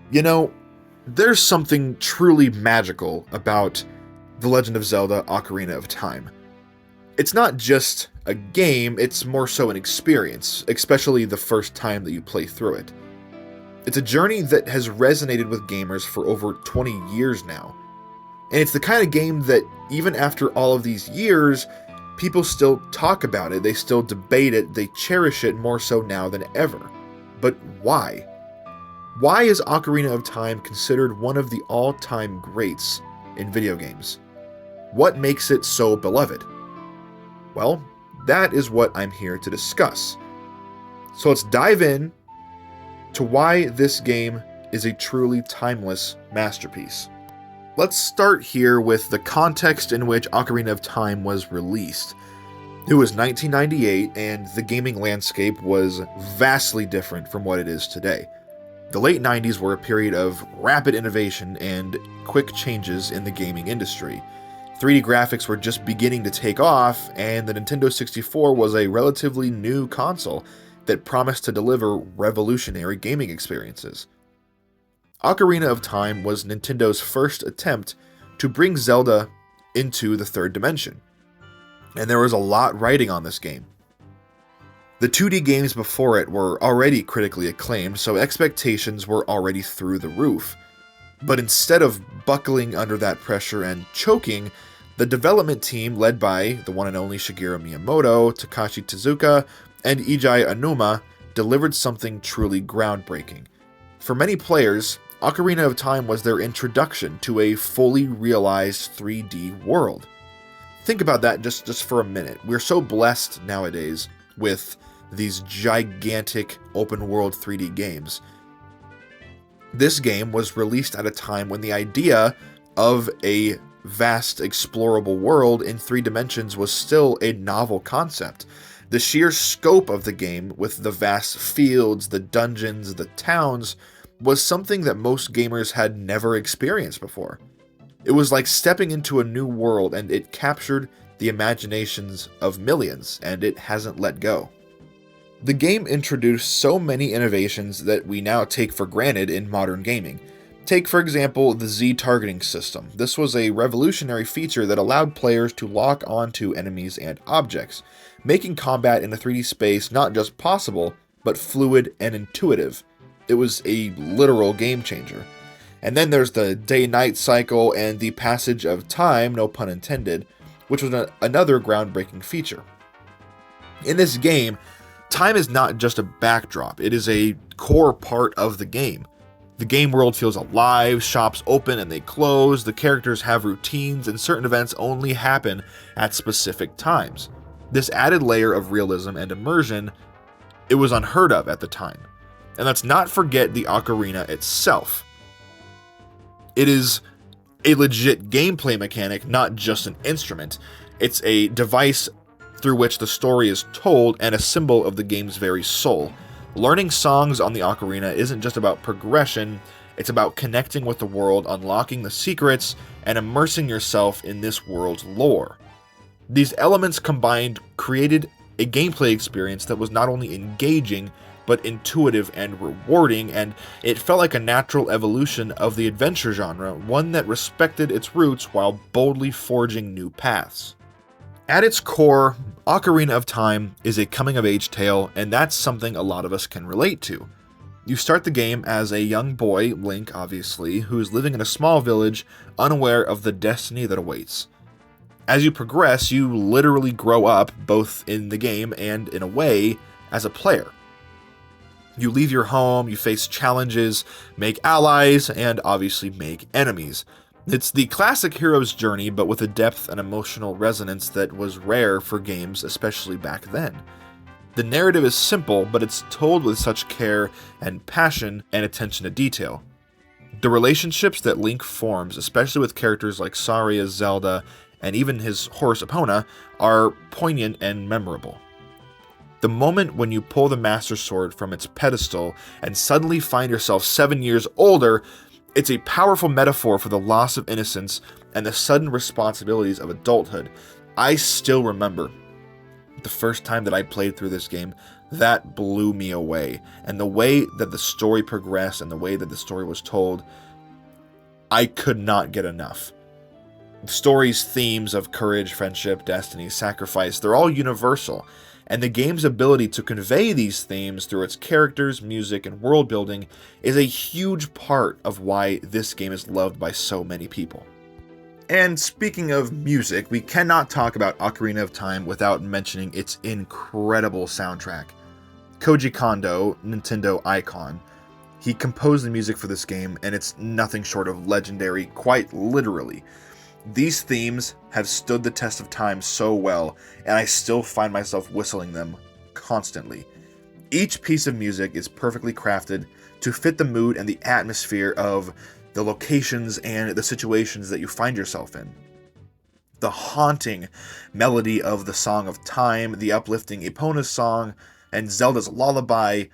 You know, there's something truly magical about The Legend of Zelda Ocarina of Time. It's not just a game, it's more so an experience, especially the first time that you play through it. It's a journey that has resonated with gamers for over 20 years now. And it's the kind of game that, even after all of these years, people still talk about it, they still debate it, they cherish it more so now than ever. But why? Why is Ocarina of Time considered one of the all-time greats in video games? What makes it so beloved? Well, that is what I'm here to discuss. So let's dive in to why this game is a truly timeless masterpiece. Let's start here with the context in which Ocarina of Time was released. It was 1998, and the gaming landscape was vastly different from what it is today. The late 90s were a period of rapid innovation and quick changes in the gaming industry. 3D graphics were just beginning to take off, and the Nintendo 64 was a relatively new console that promised to deliver revolutionary gaming experiences. Ocarina of Time was Nintendo's first attempt to bring Zelda into the third dimension, and there was a lot riding on this game. The 2D games before it were already critically acclaimed, so expectations were already through the roof. But instead of buckling under that pressure and choking, the development team led by the one and only Shigeru Miyamoto, Takashi Tezuka, and Eiji Aonuma delivered something truly groundbreaking. For many players, Ocarina of Time was their introduction to a fully realized 3D world. Think about that just for a minute. We're so blessed nowadays with these gigantic open-world 3D games. This game was released at a time when the idea of a vast, explorable world in 3 dimensions was still a novel concept. The sheer scope of the game, with the vast fields, the dungeons, the towns, was something that most gamers had never experienced before. It was like stepping into a new world, and it captured the imaginations of millions, and it hasn't let go. The game introduced so many innovations that we now take for granted in modern gaming. Take, for example, the Z targeting system. This was a revolutionary feature that allowed players to lock onto enemies and objects, making combat in a 3D space not just possible, but fluid and intuitive. It was a literal game changer. And then there's the day-night cycle and the passage of time, no pun intended, which was another groundbreaking feature. In this game, time is not just a backdrop, it is a core part of the game. The game world feels alive, shops open and they close, the characters have routines, and certain events only happen at specific times. This added layer of realism and immersion, it was unheard of at the time. And let's not forget the ocarina itself. It is a legit gameplay mechanic, not just an instrument. It's a device through which the story is told and a symbol of the game's very soul. Learning songs on the ocarina isn't just about progression, it's about connecting with the world, unlocking the secrets, and immersing yourself in this world's lore. These elements combined created a gameplay experience that was not only engaging, but intuitive and rewarding, and it felt like a natural evolution of the adventure genre, one that respected its roots while boldly forging new paths. At its core, Ocarina of Time is a coming-of-age tale, and that's something a lot of us can relate to. You start the game as a young boy, Link obviously, who's living in a small village, unaware of the destiny that awaits. As you progress, you literally grow up, both in the game and, in a way, as a player. You leave your home, you face challenges, make allies, and obviously make enemies. It's the classic hero's journey, but with a depth and emotional resonance that was rare for games, especially back then. The narrative is simple, but it's told with such care and passion and attention to detail. The relationships that Link forms, especially with characters like Saria, Zelda, and even his horse Epona, are poignant and memorable. The moment when you pull the Master Sword from its pedestal and suddenly find yourself 7 years older, it's a powerful metaphor for the loss of innocence and the sudden responsibilities of adulthood. I still remember the first time that I played through this game, that blew me away. And the way that the story progressed and the way that the story was told, I could not get enough. The story's themes of courage, friendship, destiny, sacrifice, they're all universal. And the game's ability to convey these themes through its characters, music, and world building is a huge part of why this game is loved by so many people. And speaking of music, we cannot talk about Ocarina of Time without mentioning its incredible soundtrack. Koji Kondo, Nintendo icon, he composed the music for this game, and it's nothing short of legendary, quite literally. These themes have stood the test of time so well, and I still find myself whistling them constantly. Each piece of music is perfectly crafted to fit the mood and the atmosphere of the locations and the situations that you find yourself in. The haunting melody of the Song of Time, the uplifting Epona's song, and Zelda's lullaby,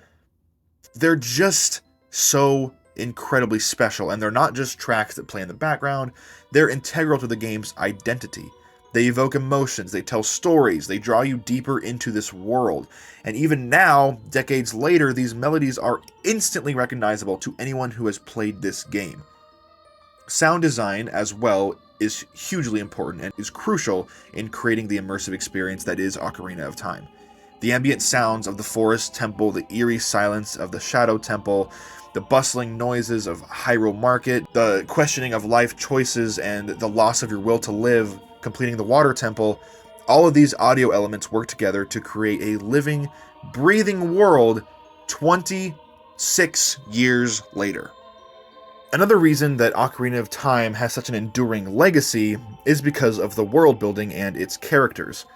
they're just so incredibly special, and they're not just tracks that play in the background, they're integral to the game's identity. They evoke emotions, they tell stories, they draw you deeper into this world, and even now, decades later, these melodies are instantly recognizable to anyone who has played this game. Sound design, as well, is hugely important and is crucial in creating the immersive experience that is Ocarina of Time. The ambient sounds of the forest temple, the eerie silence of the Shadow Temple, the bustling noises of Hyrule Market, the questioning of life choices, and the loss of your will to live, completing the Water Temple, all of these audio elements work together to create a living, breathing world 26 years later. Another reason that Ocarina of Time has such an enduring legacy is because of the world building and its characters.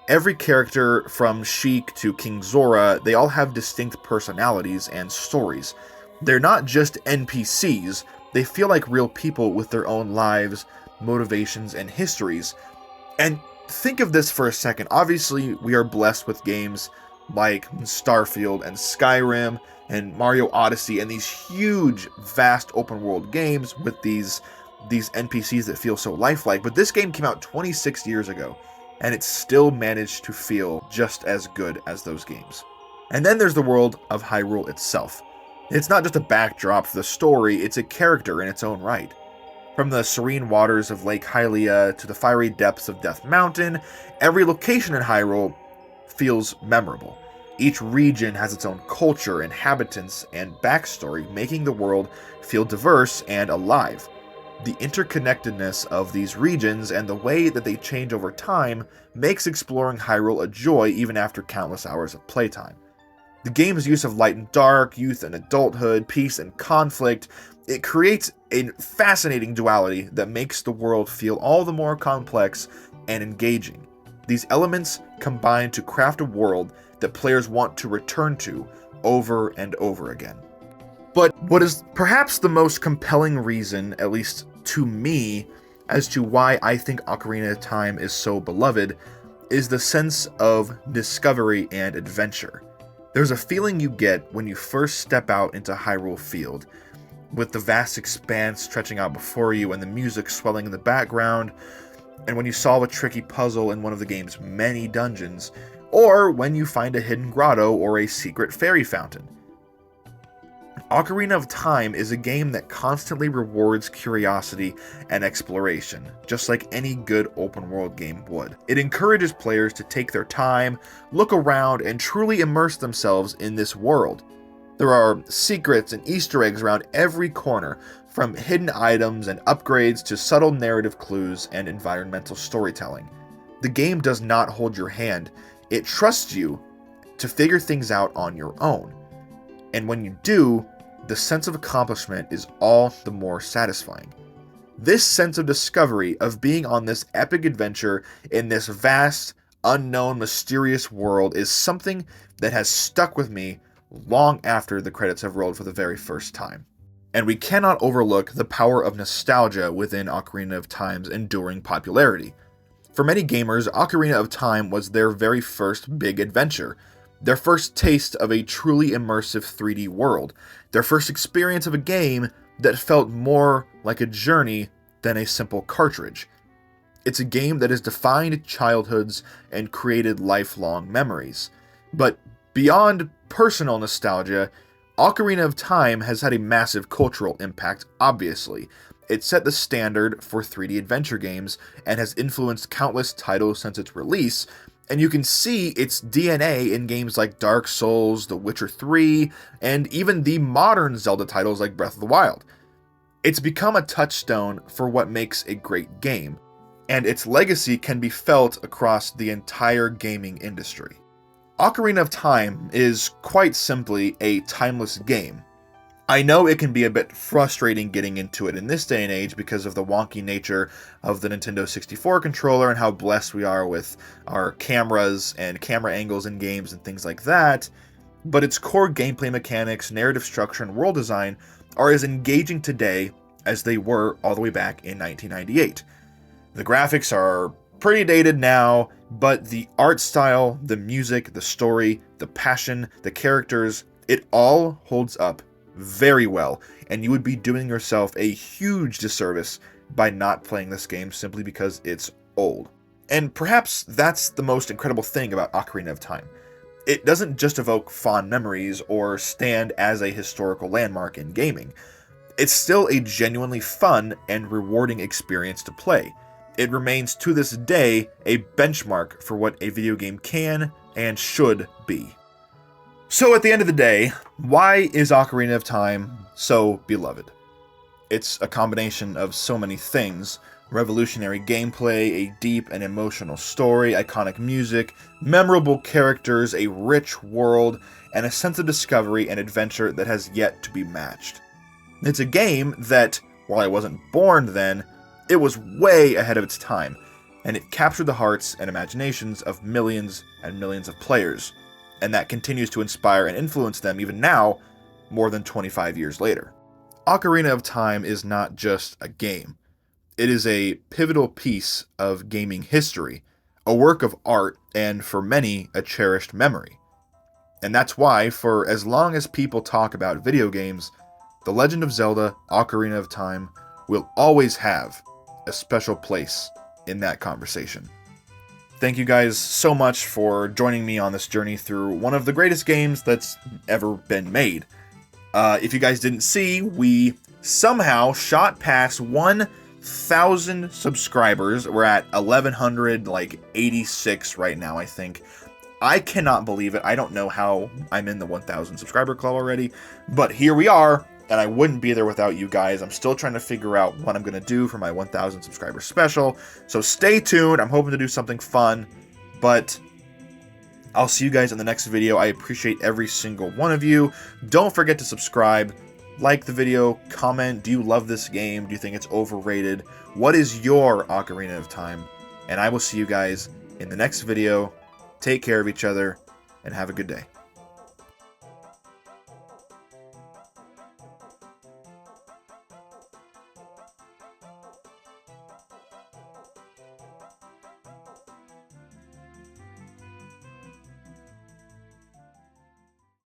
Every character, from Sheik to King Zora, they all have distinct personalities and stories. They're not just NPCs, they feel like real people with their own lives, motivations, and histories. And think of this for a second. Obviously, we are blessed with games like Starfield and Skyrim and Mario Odyssey and these huge, vast open world games with these NPCs that feel so lifelike. But this game came out 26 years ago, and it still managed to feel just as good as those games. And then there's the world of Hyrule itself. It's not just a backdrop for the story, it's a character in its own right. From the serene waters of Lake Hylia to the fiery depths of Death Mountain, every location in Hyrule feels memorable. Each region has its own culture, inhabitants, and backstory, making the world feel diverse and alive. The interconnectedness of these regions and the way that they change over time makes exploring Hyrule a joy even after countless hours of playtime. The game's use of light and dark, youth and adulthood, peace and conflict, it creates a fascinating duality that makes the world feel all the more complex and engaging. These elements combine to craft a world that players want to return to over and over again. But what is perhaps the most compelling reason, at least to me, as to why I think Ocarina of Time is so beloved, is the sense of discovery and adventure. There's a feeling you get when you first step out into Hyrule Field, with the vast expanse stretching out before you and the music swelling in the background, and when you solve a tricky puzzle in one of the game's many dungeons, or when you find a hidden grotto or a secret fairy fountain. Ocarina of Time is a game that constantly rewards curiosity and exploration, just like any good open-world game would. It encourages players to take their time, look around, and truly immerse themselves in this world. There are secrets and Easter eggs around every corner, from hidden items and upgrades to subtle narrative clues and environmental storytelling. The game does not hold your hand. It trusts you to figure things out on your own. And when you do, the sense of accomplishment is all the more satisfying. This sense of discovery, of being on this epic adventure in this vast, unknown, mysterious world, is something that has stuck with me long after the credits have rolled for the very first time. And we cannot overlook the power of nostalgia within Ocarina of Time's enduring popularity. For many gamers, Ocarina of Time was their very first big adventure, their first taste of a truly immersive 3D world, their first experience of a game that felt more like a journey than a simple cartridge. It's a game that has defined childhoods and created lifelong memories. But Beyond personal nostalgia, Ocarina of Time has had a massive cultural impact, obviously. It set the standard for 3D adventure games and has influenced countless titles since its release, and you can see its DNA in games like Dark Souls, The Witcher 3, and even the modern Zelda titles like Breath of the Wild. It's become a touchstone for what makes a great game, and its legacy can be felt across the entire gaming industry. Ocarina of Time is quite simply a timeless game. I know it can be a bit frustrating getting into it in this day and age because of the wonky nature of the Nintendo 64 controller and how blessed we are with our cameras and camera angles in games and things like that, but its core gameplay mechanics, narrative structure, and world design are as engaging today as they were all the way back in 1998. The graphics are pretty dated now, but the art style, the music, the story, the passion, the characters, it all holds up very well, and you would be doing yourself a huge disservice by not playing this game simply because it's old. And perhaps that's the most incredible thing about Ocarina of Time. It doesn't just evoke fond memories or stand as a historical landmark in gaming. It's still a genuinely fun and rewarding experience to play. It remains to this day a benchmark for what a video game can and should be. So at the end of the day, why is Ocarina of Time so beloved? It's a combination of so many things: revolutionary gameplay, a deep and emotional story, iconic music, memorable characters, a rich world, and a sense of discovery and adventure that has yet to be matched. It's a game that, while I wasn't born then, it was way ahead of its time, and it captured the hearts and imaginations of millions and millions of players, and that continues to inspire and influence them even now, more than 25 years later. Ocarina of Time is not just a game. It is a pivotal piece of gaming history, a work of art, and for many, a cherished memory. And that's why, for as long as people talk about video games, The Legend of Zelda: Ocarina of Time will always have a special place in that conversation. Thank you guys so much for joining me on this journey through one of the greatest games that's ever been made. If you guys didn't see, we somehow shot past 1,000 subscribers. We're at 1,186 right now, I think. I cannot believe it. I don't know how I'm in the 1,000 subscriber club already, but here we are, and I wouldn't be there without you guys. I'm still trying to figure out what I'm going to do for my 1,000 subscriber special, so stay tuned. I'm hoping to do something fun, but I'll see you guys in the next video. I appreciate every single one of you. Don't forget to subscribe, like the video, comment. Do you love this game? Do you think it's overrated? What is your Ocarina of Time? And I will see you guys in the next video. Take care of each other, and have a good day.